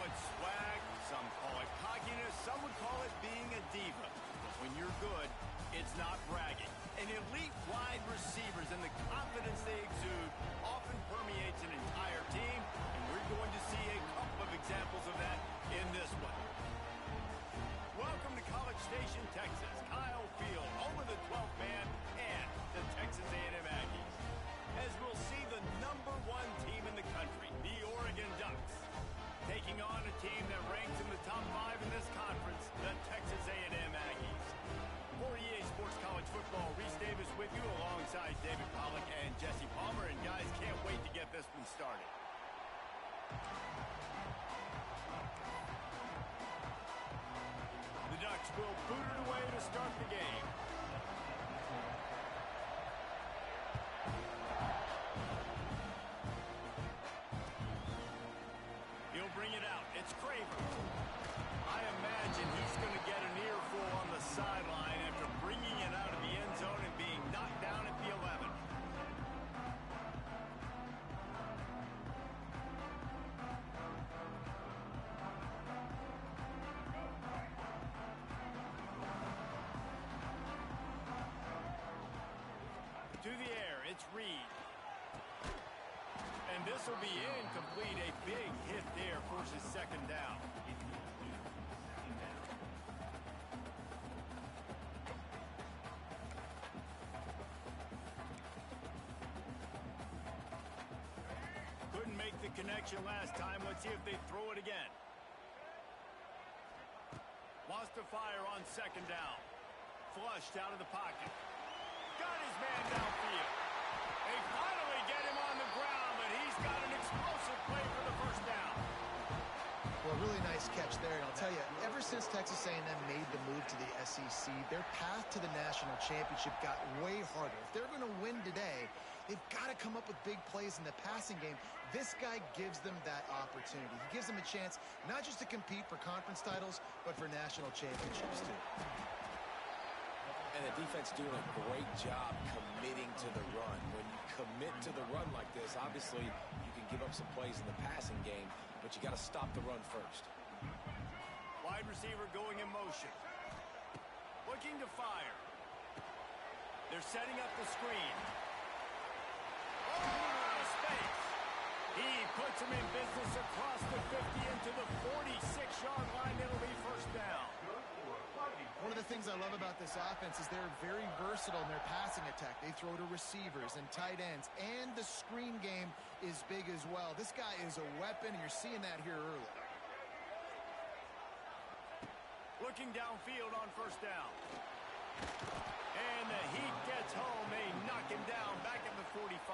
it swag, some call it cockiness, some would call it being a diva. But when you're good, it's not bragging. And elite wide receivers and the confidence they exude often permeates an entire team, and we're going to see a couple of examples of that in this one. Welcome to College Station, Texas. Kyle Field, home of the 12th man and the Texas A&M Aggies. As we'll see the #1 team in the country, the Oregon Ducks, taking on a team that ranks in the top 5 in this conference, the Texas A&M Aggies. For EA Sports College Football, Reese Davis with you alongside David Pollack and Jesse Palmer. And guys, can't wait to get this one started. The Ducks will boot it away to start the game. He'll bring it out. It's Craver. I imagine he's going to get an earful on the sideline after bringing it out of the end zone and being knocked down at the 11. To the air, it's Reed. And this will be incomplete. A big hit there forces second down. Couldn't make the connection last time. Let's see if they throw it again. Wants to fire on second down. Flushed out of the pocket. Got his man downfield. They finally get him on the ground, but he's got an explosive play for the first down. Well, really nice catch there, and I'll tell you, ever since Texas A&M made the move to the SEC, their path to the national championship got way harder. If they're going to win today, they've got to come up with big plays in the passing game. This guy gives them that opportunity. He gives them a chance not just to compete for conference titles, but for national championships, too. And the defense doing a great job committing to the run. When you commit to the run like this, obviously you can give up some plays in the passing game, but you got to stop the run first. Wide receiver going in motion. Looking to fire. They're setting up the screen. Oh, out of space. He puts him in business across the 50 into the 46-yard line. It'll be first down. One of the things I love about this offense is they're very versatile in their passing attack. They throw to receivers and tight ends, and the screen game is big as well. This guy is a weapon, and you're seeing that here early. Looking downfield on first down. And the heat gets home. They knock him down back at the 45.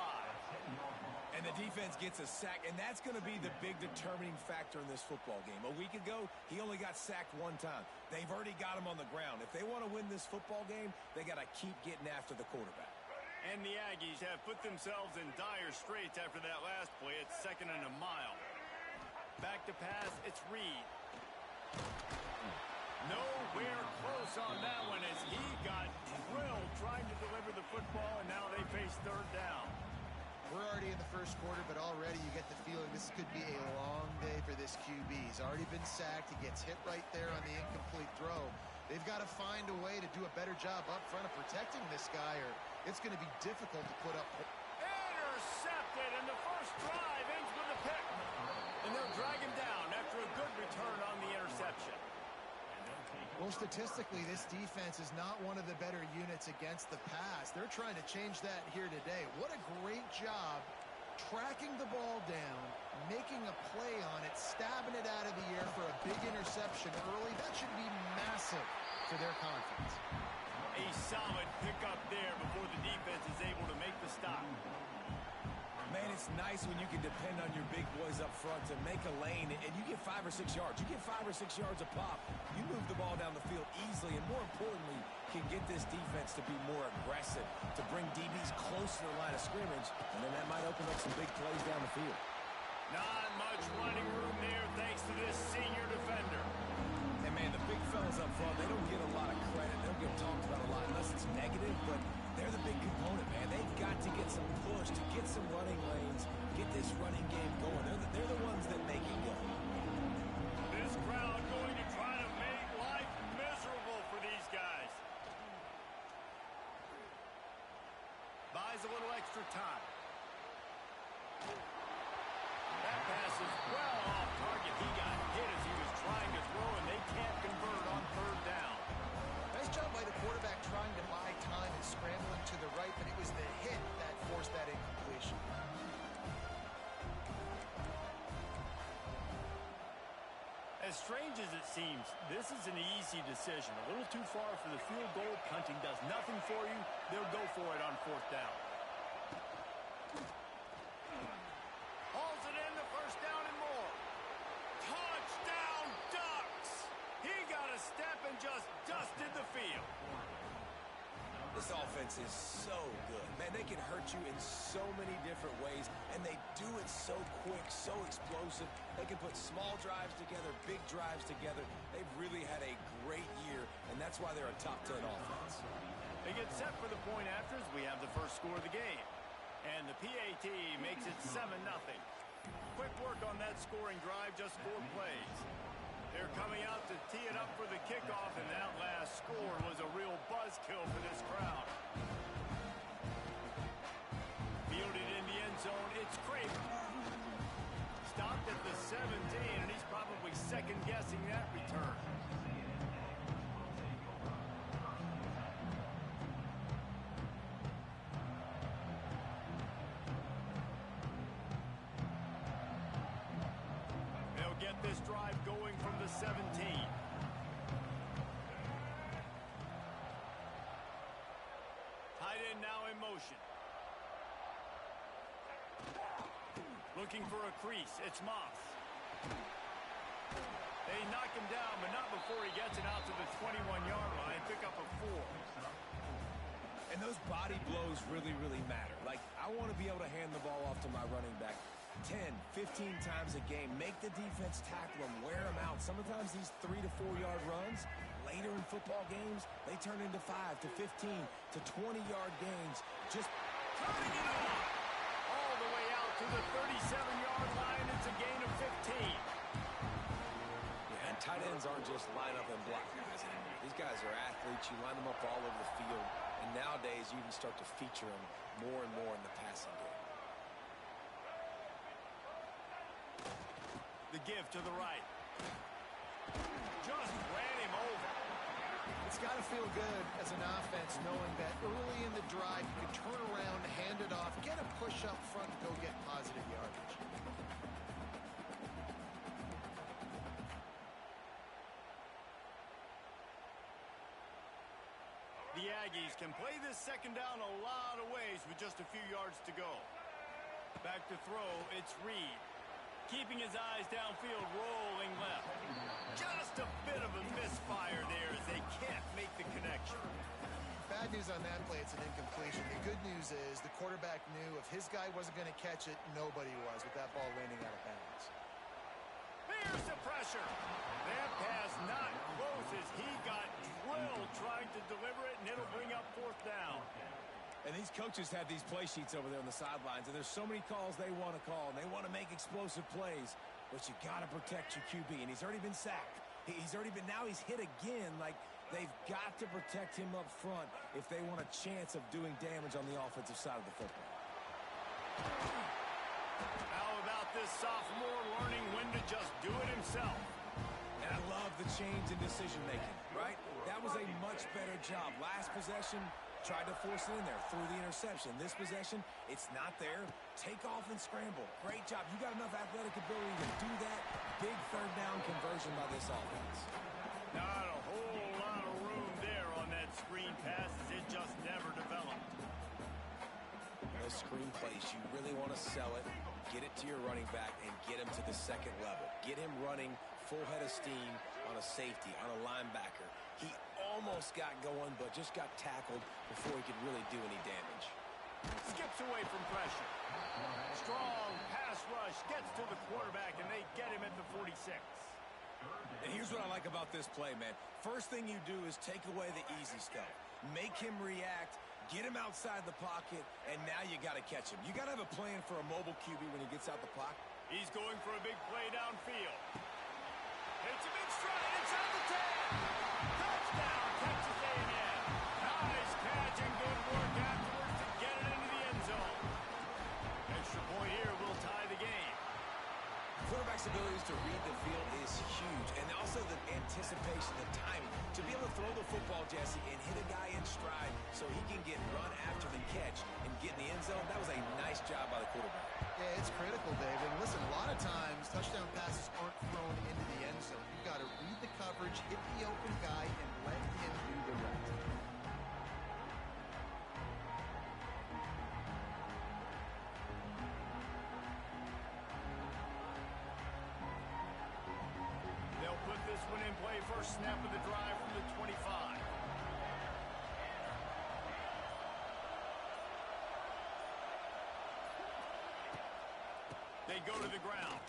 And the defense gets a sack, and that's going to be the big determining factor in this football game. A week ago, he only got sacked one time. They've already got him on the ground. If they want to win this football game, they got to keep getting after the quarterback. And the Aggies have put themselves in dire straits after that last play. It's 2nd and a mile. Back to pass, it's Reed. Nowhere close on that one as he got drilled trying to deliver the football, and now they face third down. We're already in the first quarter, but already you get the feeling this could be a long day for this QB. He's already been sacked. He gets hit right there on the incomplete throw. They've got to find a way to do a better job up front of protecting this guy, or it's going to be difficult to put up. Intercepted, and the first drive ends with a pick. And they'll drag him down after a good return on the interception. Well, statistically, this defense is not one of the better units against the pass. They're trying to change that here today. What a great job tracking the ball down, making a play on it, stabbing it out of the air for a big interception early. That should be massive for their conference. A solid pickup there before the defense is able to make the stop. Man, it's nice when you can depend on your big boys up front to make a lane, and you get 5 or 6 yards. You get 5 or 6 yards a pop. You move the ball down the field easily, and more importantly, can get this defense to be more aggressive, to bring DBs close to the line of scrimmage, and then that might open up some big plays down the field. Not much running room there thanks to this senior defender. And, man, the big fellas up front, they don't get a lot of credit. They don't get talked about a lot unless it's negative, but they're the big component, man. They've got to get some push, to get some running lanes, get this running game going. They're the ones that make it go. extra time. That pass is well off target. He got hit as he was trying to throw, and they can't convert on third down. Nice job by the quarterback trying to buy time and scrambling to the right, but it was the hit that forced that incompletion. As strange as it seems, this is an easy decision. A little too far for the field goal. Punting does nothing for you. They'll go for it on fourth down. Hauls it in, the first down and more. Touchdown, Ducks! He got a step and just dusted the field. This offense is so good. Man, they can hurt you in so many different ways, and they do it so quick, so explosive. They can put small drives together, big drives together. They've really had a great year, and that's why they're a top 10 offense. They get set for the point after as we have the first score of the game. And the PAT makes it 7-0. Quick work on that scoring drive, just 4 plays. They're coming out to tee it up for the kickoff, and that last score was a real buzzkill for this crowd. Fielded in the end zone, it's Craven. Stopped at the 17, and he's probably second-guessing that return. They'll get this drive going from the 17. Tight end now in motion. Looking for a crease. It's Moss. They knock him down, but not before he gets it out to the 21-yard line. Pick up a 4. And those body blows really, really matter. Like, I want to be able to hand the ball off to my running back 10, 15 times a game. Make the defense tackle them, wear them out. Sometimes these 3 to 4-yard runs, later in football games, they turn into 5 to 15 to 20-yard gains. Just turning it on. All the way out to the 37-yard line. It's a gain of 15. Yeah, and tight ends aren't just line up and block guys anymore. These guys are athletes. You line them up all over the field. And nowadays, you can start to feature them more and more in the passing game. The give to the right. Just ran him over. It's got to feel good as an offense knowing that early in the drive you can turn around, hand it off, get a push up front, and go get positive yardage. The Aggies can play this second down a lot of ways with just a few yards to go. Back to throw, it's Reed. Keeping his eyes downfield, rolling left. Just a bit of a misfire there as they can't make the connection. Bad news on that play, it's an incompletion. The good news is the quarterback knew if his guy wasn't going to catch it, nobody was with that ball landing out of bounds. Here's the pressure. That pass not close as he got drilled trying to deliver it, and it'll bring up fourth down. And these coaches have these play sheets over there on the sidelines, and there's so many calls they want to call, and they want to make explosive plays, but you got to protect your QB, and he's already been sacked. Now he's hit again. Like, they've got to protect him up front if they want a chance of doing damage on the offensive side of the football. How about this sophomore learning when to just do it himself? And I love the change in decision-making, right? That was a much better job. Last possession, tried to force it in there through the interception. This possession, it's not there. Take off and scramble. Great job. You got enough athletic ability to do that. Big third down conversion by this offense. Not a whole lot of room there on that screen pass as it just never developed. Those screen plays, you really want to sell it, get it to your running back, and get him to the second level. Get him running full head of steam on a safety, on a linebacker. He almost got going, but just got tackled before he could really do any damage. Skips away from pressure. Strong pass rush, gets to the quarterback, and they get him at the 46. And here's what I like about this play, man. First thing you do is take away the easy stuff. Make him react, get him outside the pocket, and now you got to catch him. You got to have a plan for a mobile QB when he gets out the pocket. He's going for a big play downfield. Hits him in stride inside the 10. Touchdown, Texas A&M. Nice catch and good work afterwards to get it into the end zone. huge. And also the anticipation, the timing. To be able to throw the football, Jesse, and hit a guy in stride so he can get run after the catch and get in the end zone, that was a nice job by the quarterback. Yeah, it's critical, Dave. And listen, a lot of times touchdown passes aren't thrown into the end zone. You've got to read the coverage, hit the open guy, and let him do the rest. They'll put this one in play. First snap of the drive from the 25. They go to the ground.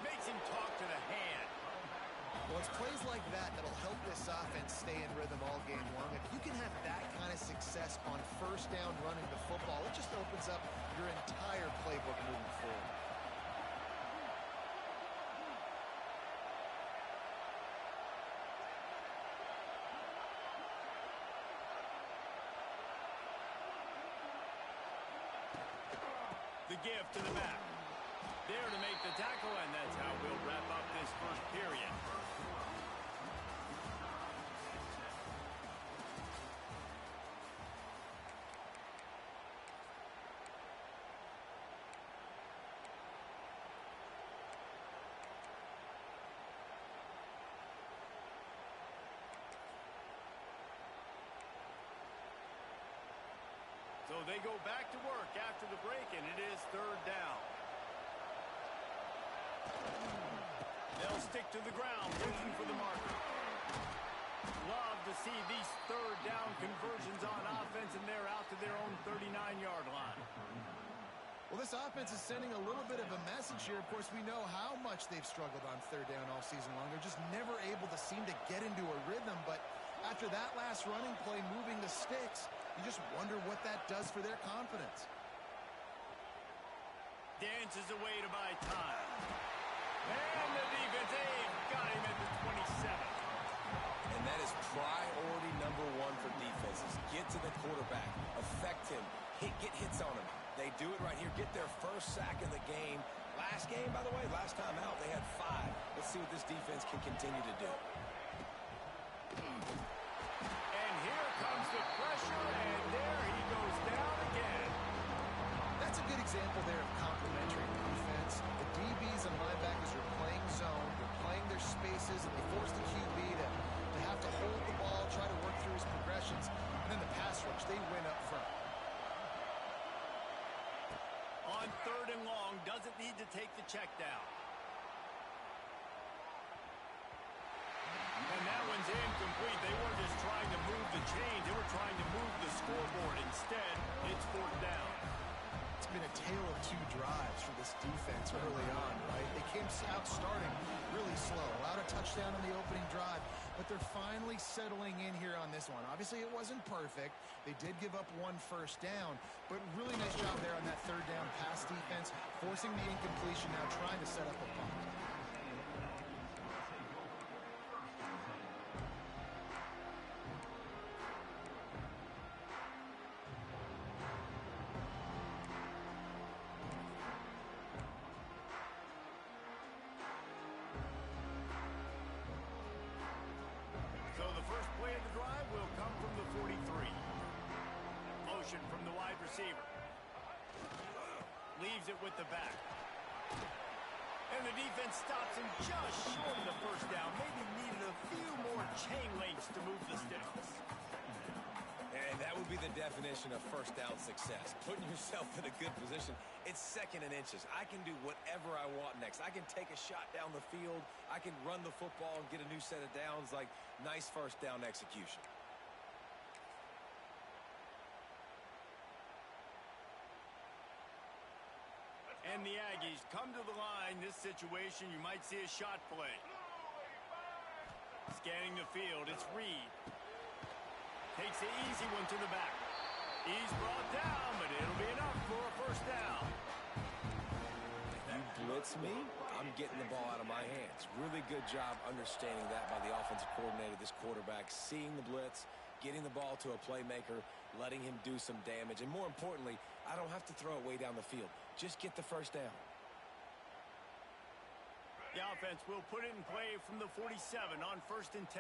Makes him talk to the hand. Well, it's plays like that that'll help this offense stay in rhythm all game long. If you can have that kind of success on first down running the football, it just opens up your entire playbook moving forward. The give to the back. There to make the tackle, and that's how we'll wrap up this first period. So they go back to work after the break, and it is third down. They'll stick to the ground, looking for the marker. Love to see these third down conversions on offense, and they're out to their own 39-yard line. Well, this offense is sending a little bit of a message here. Of course, we know how much they've struggled on third down all season long. They're just never able to seem to get into a rhythm, but after that last running play, moving the sticks, you just wonder what that does for their confidence. Dances away to buy time. And the defense, got him at the 27. And that is priority number one for defenses. Get to the quarterback. Affect him. Get hits on him. They do it right here. Get their first sack of the game. Last game, by the way, last time out, they had 5. Let's see what this defense can continue to do. And here comes the pressure, and there he goes down again. That's a good example there of complementary defense. The DBs and linebackers are playing zone. They're playing their spaces, and they force the QB to have to hold the ball, try to work through his progressions. And then the pass rush, they win up front. On third and long, doesn't need to take the check down. And that one's incomplete. They weren't just trying to move the chains. They were trying to move the scoreboard. Instead, it's fourth down. It's been a tale of 2 drives for this defense early on, right? They came out starting really slow. Allowed a touchdown on the opening drive, but they're finally settling in here on this one. Obviously, it wasn't perfect. They did give up 1 first down, but really nice job there on that third down pass defense, forcing the incompletion, now trying to set up a punt. So the first play of the drive will come from the 43. Motion from the wide receiver. Leaves it with the back. And the defense stops him just short of the first down. Maybe needed a few more chain links to move the sticks. And that would be the definition of first down success. Putting yourself in a good position. It's second and inches. I can do whatever I want next. I can take a shot down the field. I can run the football and get a new set of downs. Like, nice first down execution. And the Aggies come to the line. This situation, you might see a shot play. Scanning the field, it's Reed. Takes the easy one to the back. He's brought down, but it'll be enough for a first down. You blitz me, I'm getting the ball out of my hands. Really good job understanding that by the offensive coordinator, this quarterback, seeing the blitz, getting the ball to a playmaker, letting him do some damage. And more importantly, I don't have to throw it way down the field. Just get the first down. The offense will put it in play from the 47 on 1st and 10.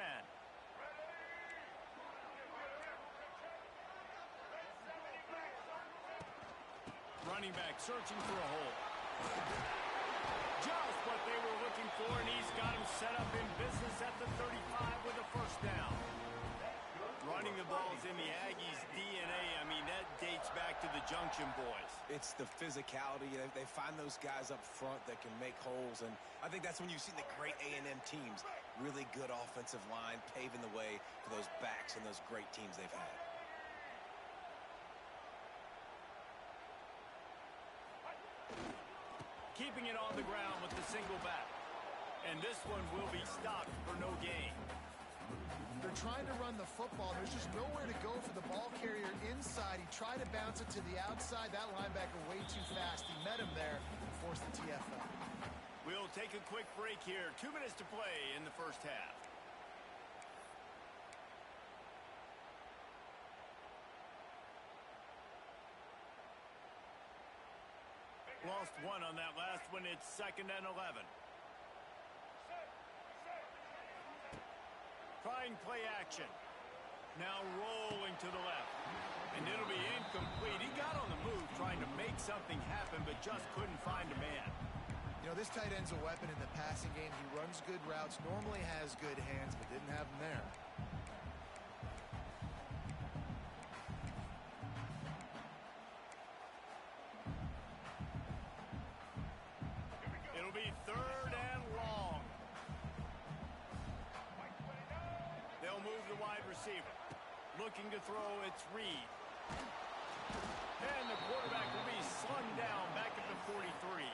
Running back searching for a hole. Just what they were looking for, and he's got him set up in business at the 35 with a first down. Running the ball's in the Aggies' DNA. I mean, that dates back to the Junction Boys. It's the physicality. They find those guys up front that can make holes, and I think that's when you've seen the great A&M teams. Really good offensive line, paving the way for those backs and those great teams they've had. Keeping it on the ground with the single back. And this one will be stopped for no gain. They're trying to run the football. There's just nowhere to go for the ball carrier inside. He tried to bounce it to the outside. That linebacker way too fast. He met him there and forced the TFL. We'll take a quick break here. 2 minutes to play in the first half. Lost one on that last one. It's 2nd and 11. Trying play action. Now rolling to the left. And it'll be incomplete. He got on the move trying to make something happen, but just couldn't find a man. You know, this tight end's a weapon in the passing game. He runs good routes, normally has good hands, but didn't have them there. It'll be 3rd and long. They'll move the wide receiver. Looking to throw, it's Reed. And the quarterback will be slung down back at the 43.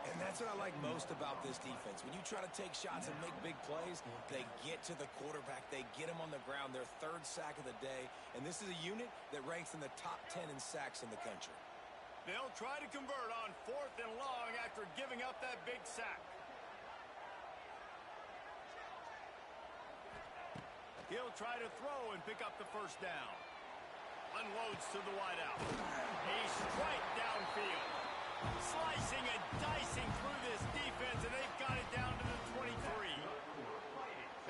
And that's what I like most about this defense. When you try to take shots and make big plays, they get to the quarterback. They get him on the ground. Their 3rd sack of the day. And this is a unit that ranks in the top 10 in sacks in the country. They'll try to convert on 4th and long after giving up that big sack. He'll try to throw and pick up the first down. Unloads to the wideout. A strike downfield. Slicing and dicing through this defense, and they've got it down to the 23.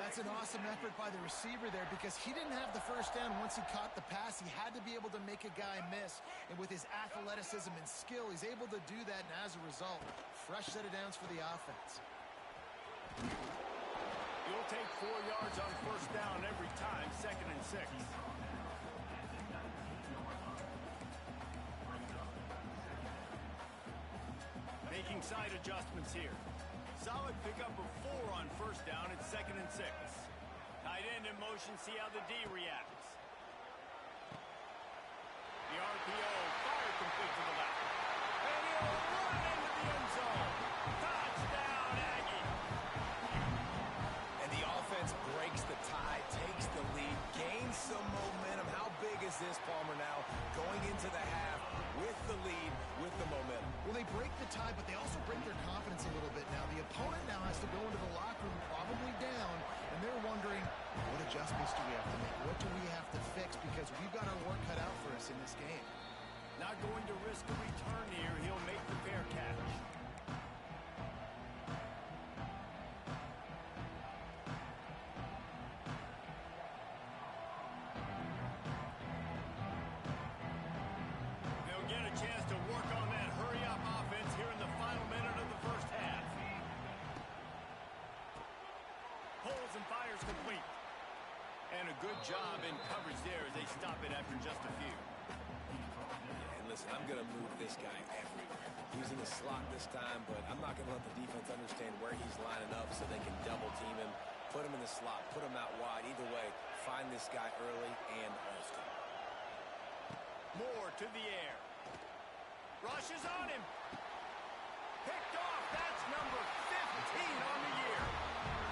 That's an awesome effort by the receiver there because he didn't have the first down once he caught the pass. He had to be able to make a guy miss. And with his athleticism and skill, he's able to do that. And as a result, fresh set of downs for the offense. You'll take 4 yards on first down every time, 2nd and 6. Making side adjustments here. Solid pickup of 4 on first down. It's 2nd and 6. Tight end in motion. See how the D reacts. The RPO fire complete to the left. And he'll run into the end zone. Touchdown, Aggie. And the offense breaks the tie, takes the lead, gains some momentum. How big is this, Palmer, now? Going into the half with the lead, with the momentum. Well, they break the tie, but they also break their confidence a little bit now. The opponent now has to go into the locker room probably down, and they're wondering, what adjustments do we have to make? What do we have to fix? Because we've got our work cut out for us in this game. Not going to risk a return here. He'll make the fair catch. They'll get a chance to work on that hurry-up offense here in the final minute of the first half. Pulls and fires complete. And a good job in coverage there as they stop it after just a few. And listen, I'm going to move this guy everywhere. He's in the slot this time, but I'm not going to let the defense understand where he's lining up so they can double team him, put him in the slot, put him out wide. Either way, find this guy early and often. Moore to the air. Rushes on him. Picked off. That's number 15 on the year.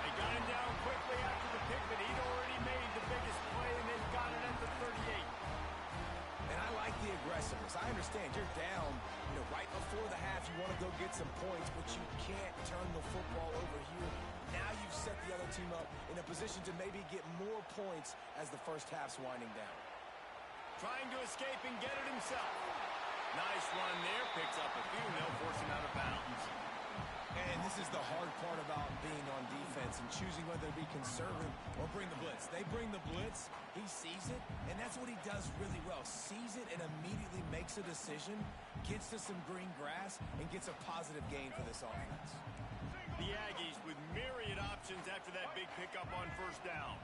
They got him down quickly after the pick, but he'd already made the biggest play, and they've got it at the 38. And I like the aggressiveness. I understand you're down, right before the half. You want to go get some points, but you can't turn the football over here. Now you've set the other team up in a position to maybe get more points as the first half's winding down. Trying to escape and get it himself. Nice run there. Picks up a few. They'll force him out of bounds. And this is the hard part about being on defense and choosing whether to be conservative or bring the blitz. They bring the blitz, he sees it, and that's what he does really well. Sees it and immediately makes a decision, gets to some green grass, and gets a positive gain for this offense. The Aggies with myriad options after that big pickup on first down.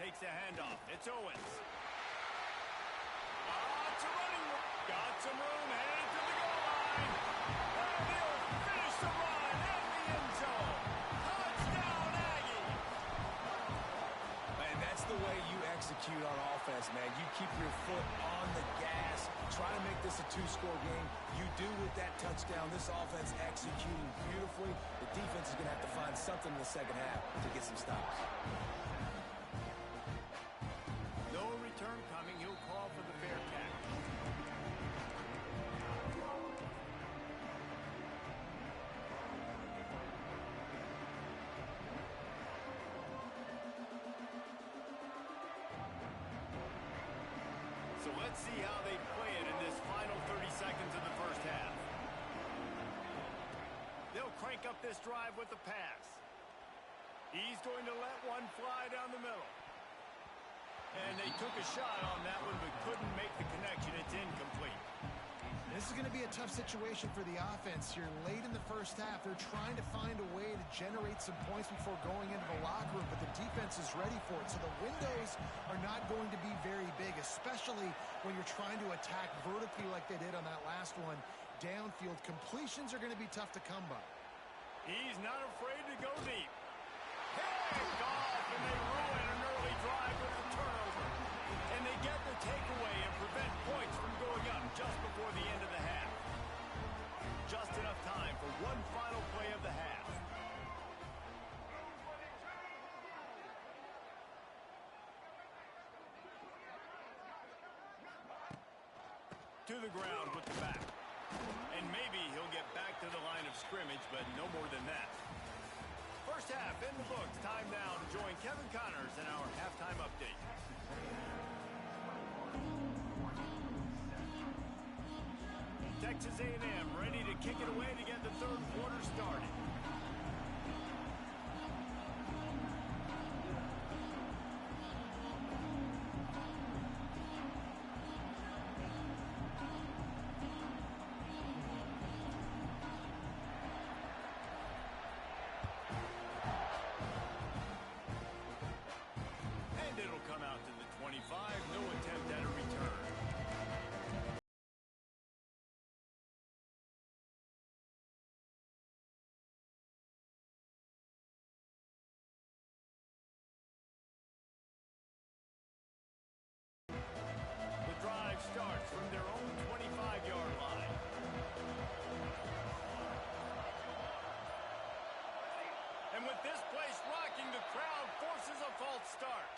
Takes a handoff. It's Owens. It's a running room. Got some room, headed to the goal line. And he'll finish the run at the end zone. Touchdown, Aggie. And that's the way you execute on offense, man. You keep your foot on the gas. Try to make this a two-score game. You do with that touchdown. This offense executing beautifully. The defense is going to have to find something in the second half to get some stops. No return coming. He'll call for the fair catch. So let's see how they play it in this final 30 seconds of the first half. They'll crank up this drive with the pass. He's going to let one fly down the middle. And they took a shot on that one but couldn't make the connection. It's incomplete. This is going to be a tough situation for the offense here. Late in the first half, they're trying to find a way to generate some points before going into the locker room, but the defense is ready for it. So the windows are not going to be very big, especially when you're trying to attack vertically like they did on that last one. Downfield completions are going to be tough to come by. He's not afraid to go deep. Picked off, and they ruin an early drive with a turnover. And they get the takeaway and prevent points from going up just before the end of the half. Just enough time for one final play of the half. To the ground with the back. And maybe he'll get back to the line of scrimmage, but no more than that. First half in the books. Time now to join Kevin Connors in our halftime update. Texas A&M ready to kick it away to get the third quarter started. And it'll come out to the 25. No attempt at a return. The drive starts from their own 25-yard line. And with this place rocking, the crowd forces a false start.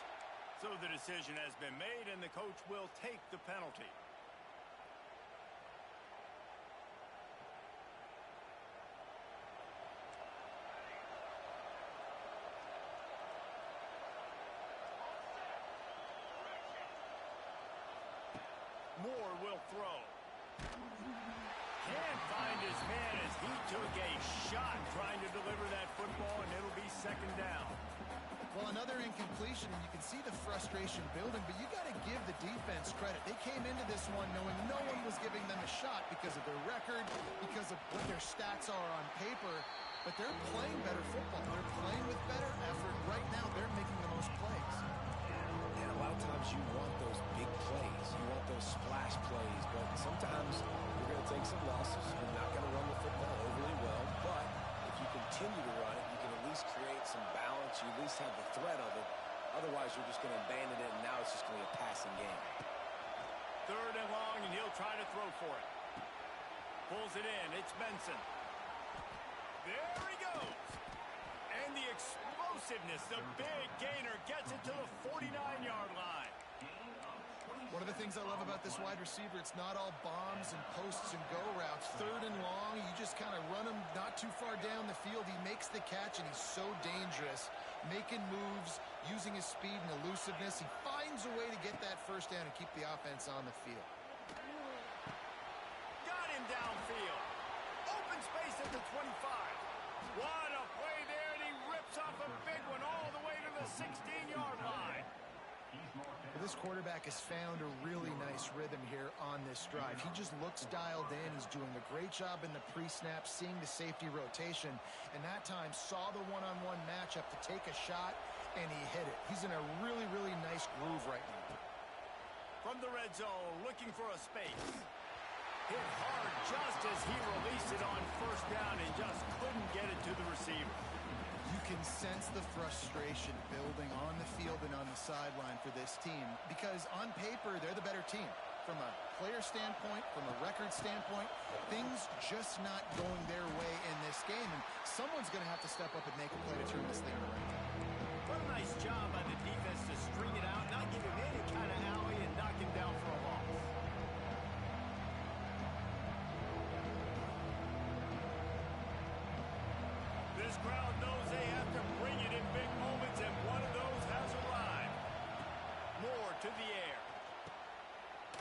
So the decision has been made, and the coach will take the penalty. Moore will throw. Can't find his man as he took a shot trying to deliver that football, and it'll be second down. Well, another incompletion, and you can see the frustration building, but you got to give the defense credit. They came into this one knowing no one was giving them a shot because of their record, because of what their stats are on paper, but they're playing better football. They're playing with better effort. Right now, they're making the most plays. And a lot of times you want those big plays. You want those splash plays, but sometimes you're going to take some losses. You're not going to run the football overly well, but if you continue to run it, you can at least create some balance. You at least have the threat of it. Otherwise, you're just going to abandon it, and now it's just going to be a passing game. Third and long, and he'll try to throw for it. Pulls it in. It's Benson. There he goes. And the explosiveness, the big gainer, gets it to the 49-yard line. One of the things I love about this wide receiver, it's not all bombs and posts and go routes. Third and long, you just kind of run him not too far down the field. He makes the catch, and he's so dangerous, making moves, using his speed and elusiveness. He finds a way to get that first down and keep the offense on the field. Got him down 16-yard line. This quarterback has found a really nice rhythm here on this drive. He just looks dialed in. He's doing a great job in the pre-snap, seeing the safety rotation, and that time saw the one-on-one matchup to take a shot, and he hit it. He's in a really, really nice groove right now. From the red zone, looking for a space. Hit hard just as he released it on first down and just couldn't get it to the receiver. You can sense the frustration building on the field and on the sideline for this team because on paper, they're the better team. From a player standpoint, from a record standpoint, things just not going their way in this game, and someone's going to have to step up and make a play to turn this thing around. What a nice job by the defense to string it out, not give him any kind of alley, and knock him down for a loss. This crowd knows they have to bring it in big moments, and one of those has arrived. Moore to the air.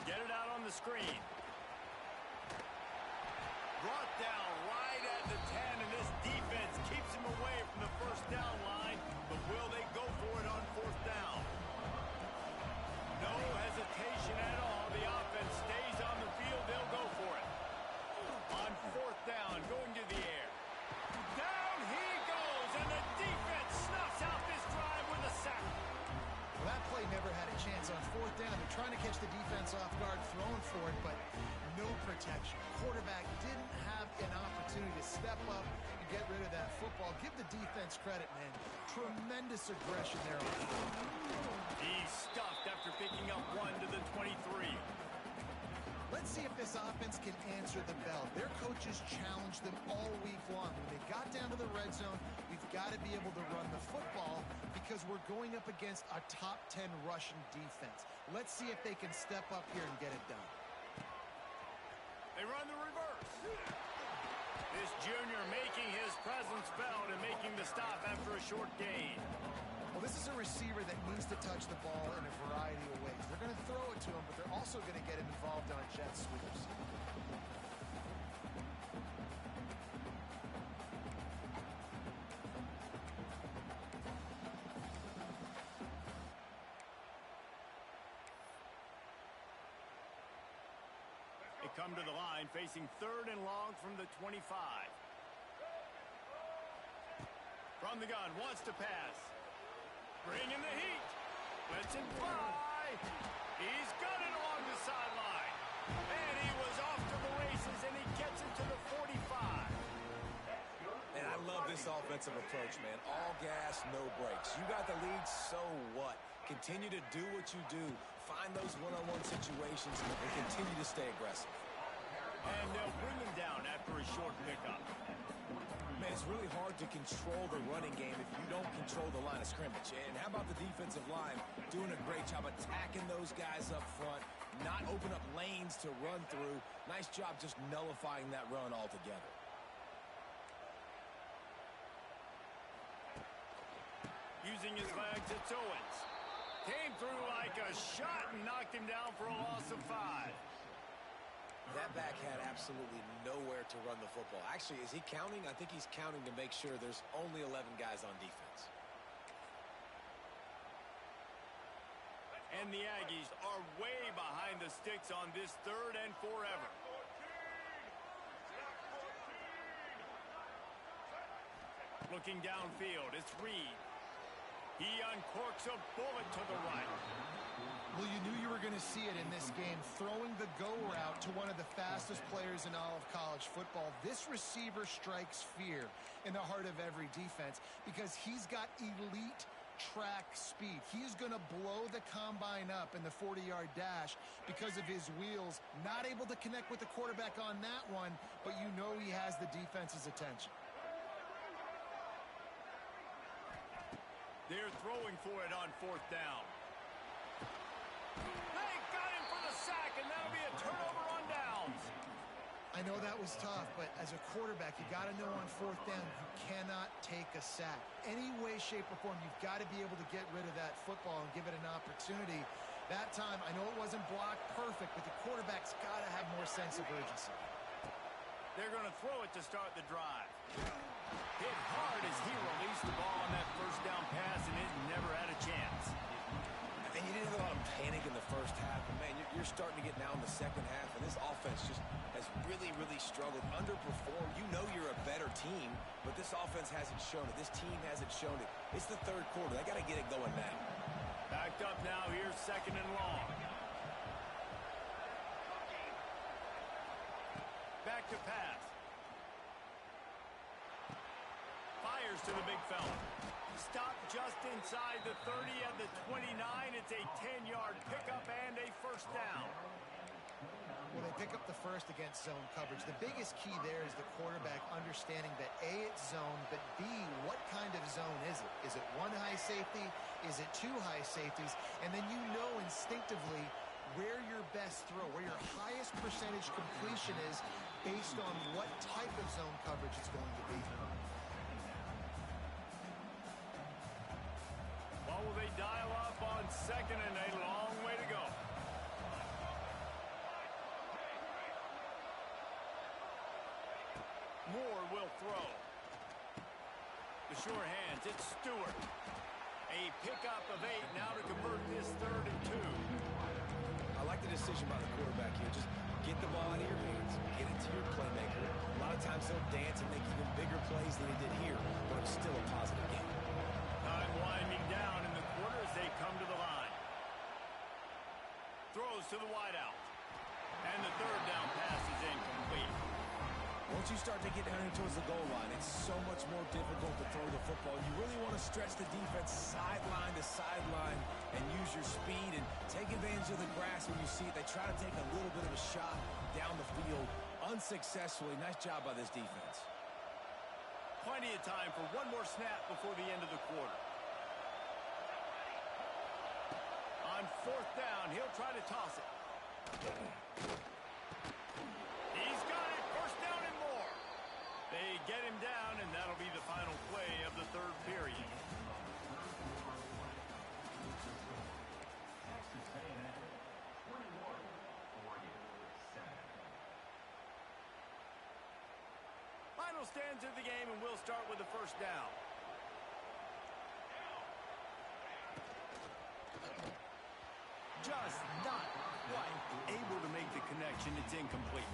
Get it out on the screen. Brought down right at the 10, and this defense keeps him away from the first down line, but will they go for it on fourth down? No hesitation at all. The offense stays on the field. They'll go for it. On fourth down, going to the air. Down he goes, and the defense snuffs out this drive with a sack. Well, that play never had a chance on fourth down. They're trying to catch the defense off guard, throwing for it, but no protection. Quarterback didn't have an opportunity to step up and get rid of that football. Give the defense credit, man. Tremendous aggression there on the field. He's stuffed after picking up one to the 23. Let's see if this offense can answer the bell. Their coaches challenged them all week long. When they got down to the red zone, we've got to be able to run the football because we're going up against a top 10 rushing defense. Let's see if they can step up here and get it done. They run the reverse. This junior making his presence felt and making the stop after a short gain. Well, this is a receiver that needs to touch the ball in a variety of ways. They're going to throw it to him, but they're also going to get him involved on jet sweeps. They come to the line facing third and long from the 25. From the gun, wants to pass. Bringing the heat. Lets him fly. He's got it along the sideline. And he was off to the races, and he gets it to the 45. And I love this offensive approach, man. All gas, no brakes. You got the lead, so what? Continue to do what you do. Find those one-on-one situations and continue to stay aggressive. And they'll bring him down after a short pickup. Man, it's really hard to control the running game if you don't control the line of scrimmage. And how about the defensive line doing a great job attacking those guys up front, not open up lanes to run through. Nice job just nullifying that run altogether. Using his legs, it's Owens. Came through like a shot and knocked him down for a loss of 5. That back had absolutely nowhere to run the football. Actually, is he counting? I think he's counting to make sure there's only 11 guys on defense. And the Aggies are way behind the sticks on this third and forever. Looking downfield, it's Reed. He uncorks a bullet to the right. Well, you knew you were going to see it in this game, throwing the go route to one of the fastest players in all of college football. This receiver strikes fear in the heart of every defense because he's got elite track speed. He's going to blow the combine up in the 40-yard dash because of his wheels. Not able to connect with the quarterback on that one, but you know he has the defense's attention. They're throwing for it on fourth down. They got him for the sack, and that'll be a turnover on downs. I know that was tough, but as a quarterback, you got to know on fourth down, you cannot take a sack. Any way, shape, or form, you've got to be able to get rid of that football and give it an opportunity. That time, I know it wasn't blocked perfect, but the quarterback's got to have more sense of urgency. They're going to throw it to start the drive. Hit hard as he released the ball on that first down pass, and it never had a you're starting to get now in the second half, and this offense just has really, really struggled, underperformed. You know you're a better team, but this offense hasn't shown it. This team hasn't shown it. It's the third quarter. They got to get it going now. Backed up now. Here's second and long. Back to pass. Fires to the big fella. Stop just inside the 30 at the 29. It's a 10-yard pickup and a first down. Well, they pick up the first against zone coverage. The biggest key there is the quarterback understanding that A, it's zone, but B, what kind of zone is it? Is it one high safety? Is it two high safeties? And then you know instinctively where your best throw, where your highest percentage completion is based on what type of zone coverage it's going to be. What will they dial up on second and a long way to go? Moore will throw. The sure hands, it's Stewart. A pickup of 8 now to convert this 3rd and 2. I like the decision by the quarterback here. Just get the ball out of your hands. Get it to your playmaker. A lot of times they'll dance and make even bigger plays than he did here, but it's still a positive game. Time winding down in the quarter as they come to the line. Throws to the wideout. And the 3rd down pass is incomplete. Once you start to get down towards the goal line, it's so much more difficult to throw the football. You really want to stretch the defense sideline to sideline and use your speed and take advantage of the grass when you see it. They try to take a little bit of a shot down the field unsuccessfully. Nice job by this defense. Plenty of time for one more snap before the end of the quarter. On 4th down, he'll try to toss it. He's got it. First down and more. They get him down, and that'll be the final play of the 3rd period. Final stands of the game, and we'll start with the first down. Just not quite able to make the connection. It's incomplete.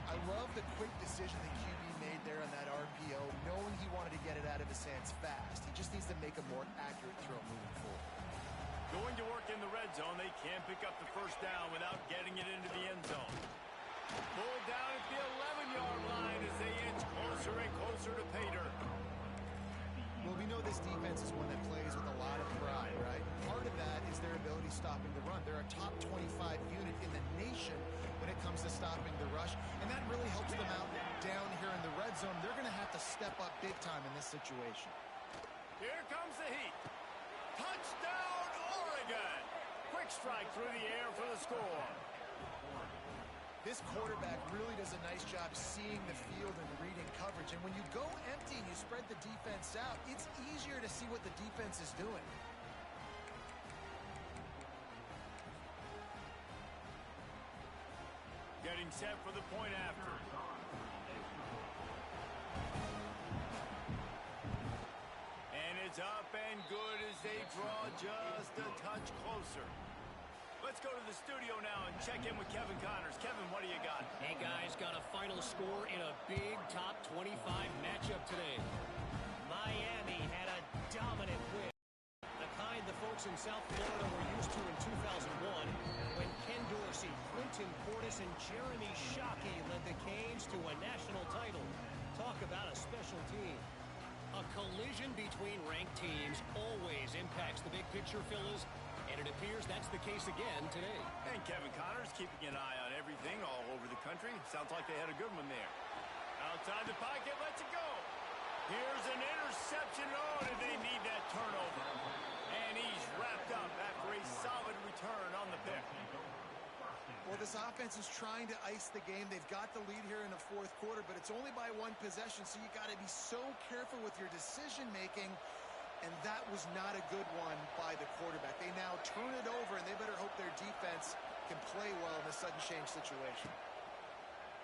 I love the quick decision that QB made there on that RPO, knowing he wanted to get it out of his hands fast. He just needs to make a more accurate throw moving forward. Going to work in the red zone. They can't pick up the first down without getting it into the end zone. Pulled down at the 11-yard line as they inch closer and closer to pay dirt. Well, we know this defense is one that plays with a lot of pride, right? Part of that is their ability stopping the run. They're a top 25 unit in the nation when it comes to stopping the rush, and that really helps them out down here in the red zone. They're going to have to step up big time in this situation. Here comes the heat. Touchdown, Oregon! Quick strike through the air for the score. This quarterback really does a nice job seeing the field and reading coverage. And when you go empty and you spread the defense out, it's easier to see what the defense is doing. Getting set for the point after. And it's up and good as they draw just a touch closer. Let's go to the studio now and check in with Kevin Connors. Kevin, what do you got? Hey, guys, got a final score in a big top 25 matchup today. Miami had a dominant win, the kind the folks in South Florida were used to in 2001 when Ken Dorsey, Quentin Portis, and Jeremy Shockey led the Canes to a national title. Talk about a special team. A collision between ranked teams always impacts the big picture, fellas. And it appears that's the case again today. And Kevin Connors keeping an eye on everything all over the country. Sounds like they had a good one there. Outside the pocket, lets it go. Here's an interception. Oh, did they need that turnover? And he's wrapped up after a solid return on the pick. Well, this offense is trying to ice the game. They've got the lead here in the 4th quarter, but it's only by 1 possession, so you got to be so careful with your decision-making. And that was not a good one by the quarterback. They now turn it over, and they better hope their defense can play well in a sudden change situation.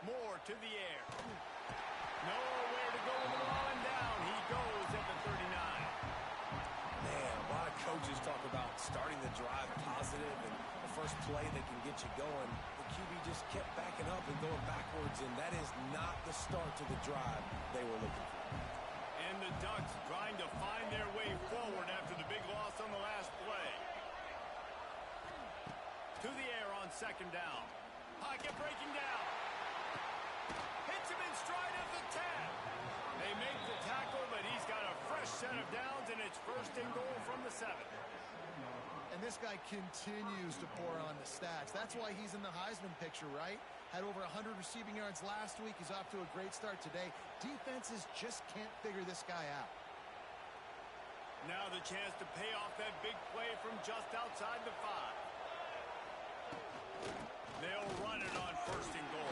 Moore to the air. Nowhere to go with the ball and down. He goes at the 39. Man, a lot of coaches talk about starting the drive positive and the first play that can get you going. The QB just kept backing up and going backwards, and that is not the start to the drive they were looking for. And the Ducks trying to find their way forward after the big loss on the last play. To the air on second down. Pocket breaking down. Hits him in stride at the 10. They make the tackle, but he's got a fresh set of downs, and it's first and goal from the 7. And this guy continues to pour on the stats. That's why he's in the Heisman picture, right? Had over 100 receiving yards last week. He's off to a great start today. Defenses just can't figure this guy out. Now the chance to pay off that big play from just outside the 5. They'll run it on first and goal.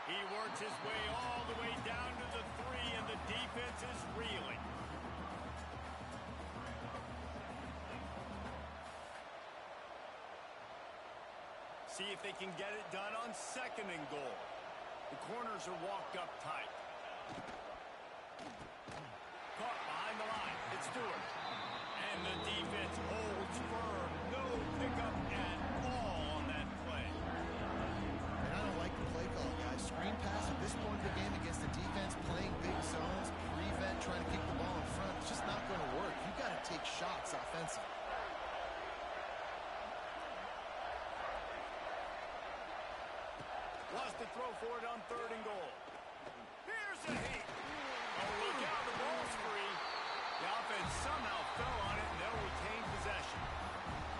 He works his way all the way down to the 3, and the defense is reeling. See if they can get it done on second and goal. The corners are walked up tight. Caught behind the line. It's Stewart. And the defense holds firm. No pickup at all on that play. And I don't like the play call, guys. Screen pass at this point of the game against the defense, playing big zones, prevent, trying to keep the ball in front. It's just not going to work. You've got to take shots offensively. Wants to throw for it on third and goal. Here's a heat. Oh, look out, the ball's free. The offense somehow fell on it, and they'll retain possession.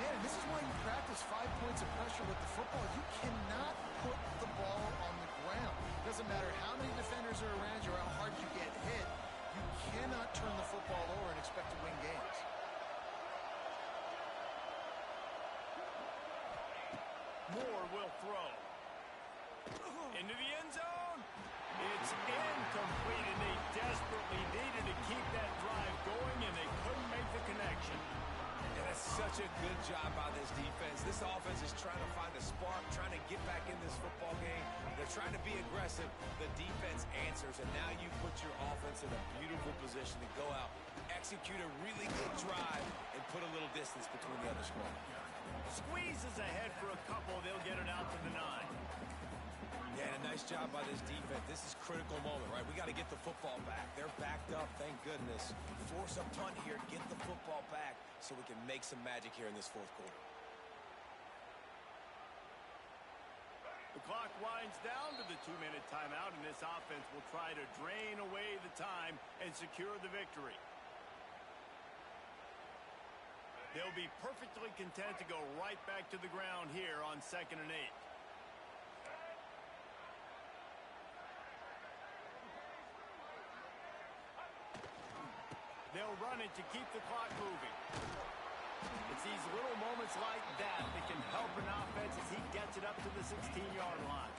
Man, this is why you practice 5 points of pressure with the football. You cannot put the ball on the ground. Doesn't matter how many defenders are around you or how hard you get hit. You cannot turn the football over and expect to win games. Moore will throw. Into the end zone. It's incomplete, and they desperately needed to keep that drive going, and they couldn't make the connection. And that's such a good job by this defense. This offense is trying to find a spark, trying to get back in this football game. They're trying to be aggressive. The defense answers, and now you put your offense in a beautiful position to go out, execute a really good drive, and put a little distance between the other squad. Squeezes ahead for a couple. They'll get it out to the 9. Yeah, and a nice job by this defense. This is a critical moment, right? We got to get the football back. They're backed up, thank goodness. Force a punt here, get the football back so we can make some magic here in this fourth quarter. The clock winds down to the 2-minute timeout, and this offense will try to drain away the time and secure the victory. They'll be perfectly content to go right back to the ground here on 2nd and 8. They'll run it to keep the clock moving. It's these little moments like that that can help an offense as he gets it up to the 16-yard line.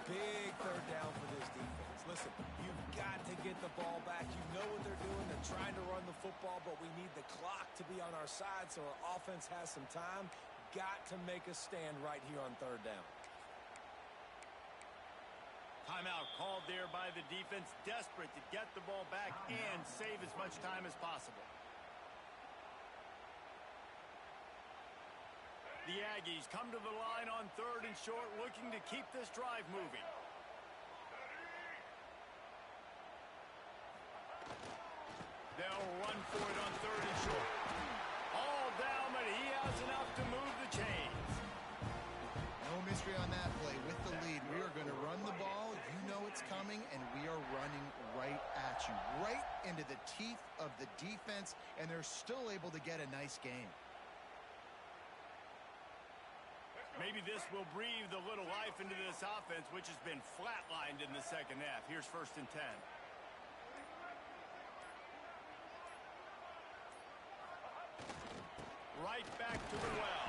Big third down for this defense. Listen, you've got to get the ball back. You know what they're doing. They're trying to run the football, but we need the clock to be on our side so our offense has some time. Got to make a stand right here on third down. Timeout called there by the defense, desperate to get the ball back and save as much time as possible. The Aggies come to the line on 3rd and short, looking to keep this drive moving. They'll run for it on 3rd and short. All down, but he has enough to move the chains. No mystery on that play. With the lead, we are going to run the ball. You know it's coming, and we are running right at you, right into the teeth of the defense, and they're still able to get a nice game. Maybe this will breathe a little life into this offense, which has been flatlined in the second half. Here's 1st and 10. Right back to the well.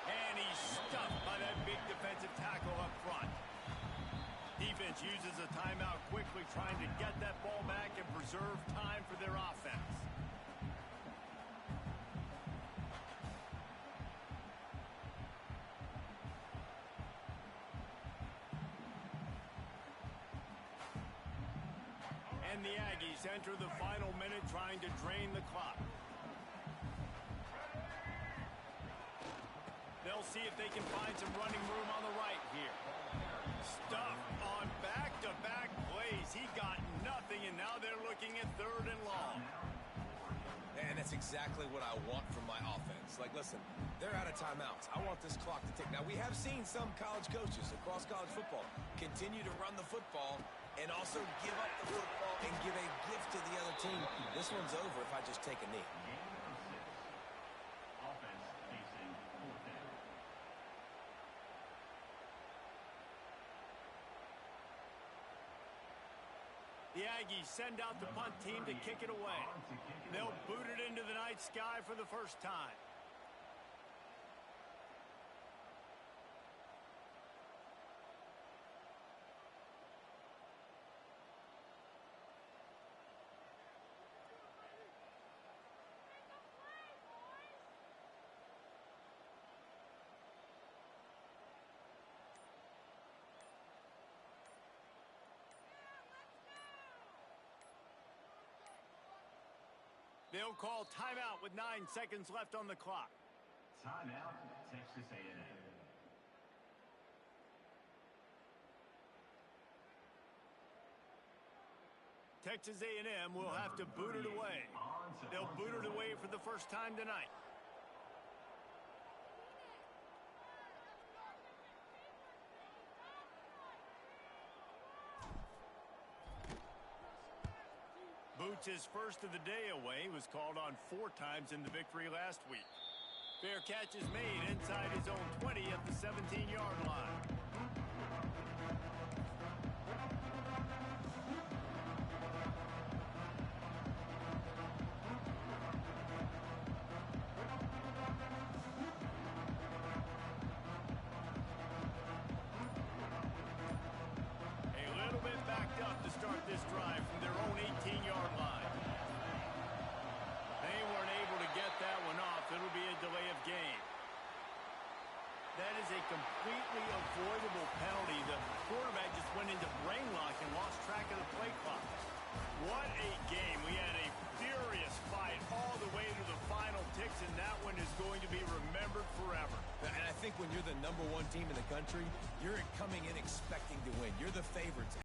And he's stuffed by that big defensive tackle up front. Defense uses a timeout quickly, trying to get that ball back and preserve time for their offense. And the Aggies enter the final minute trying to drain the clock. They'll see if they can find some running room on the right here. Stuff on back-to-back plays. He got nothing, and now they're looking at 3rd and long. And that's exactly what I want from my offense. Like, listen, they're out of timeouts. I want this clock to tick. Now, we have seen some college coaches across college football continue to run the football and also give up the football and give a gift to the other team. This one's over if I just take a knee. The Aggies send out the punt team to kick it away. They'll boot it into the night sky for the first time. They'll call timeout with 9 seconds left on the clock. Timeout, Texas A&M. Texas A&M will have to boot it away. They'll boot it away for the first time tonight. Bawce's first of the day away was called on 4 times in the victory last week. Fair catch is made inside his own 20 at the 17-yard line. A little bit backed up to start this drive from their own 18-yard line. They weren't able to get that one off. It'll be a delay of game. That is a completely avoidable penalty. The quarterback just went into brain lock and lost track of the play clock. What a game. We had a furious fight all the way to the final ticks, and that one is going to be remembered forever. And I think when you're the #1 team in the country, you're coming in expecting to win. You're the favorites.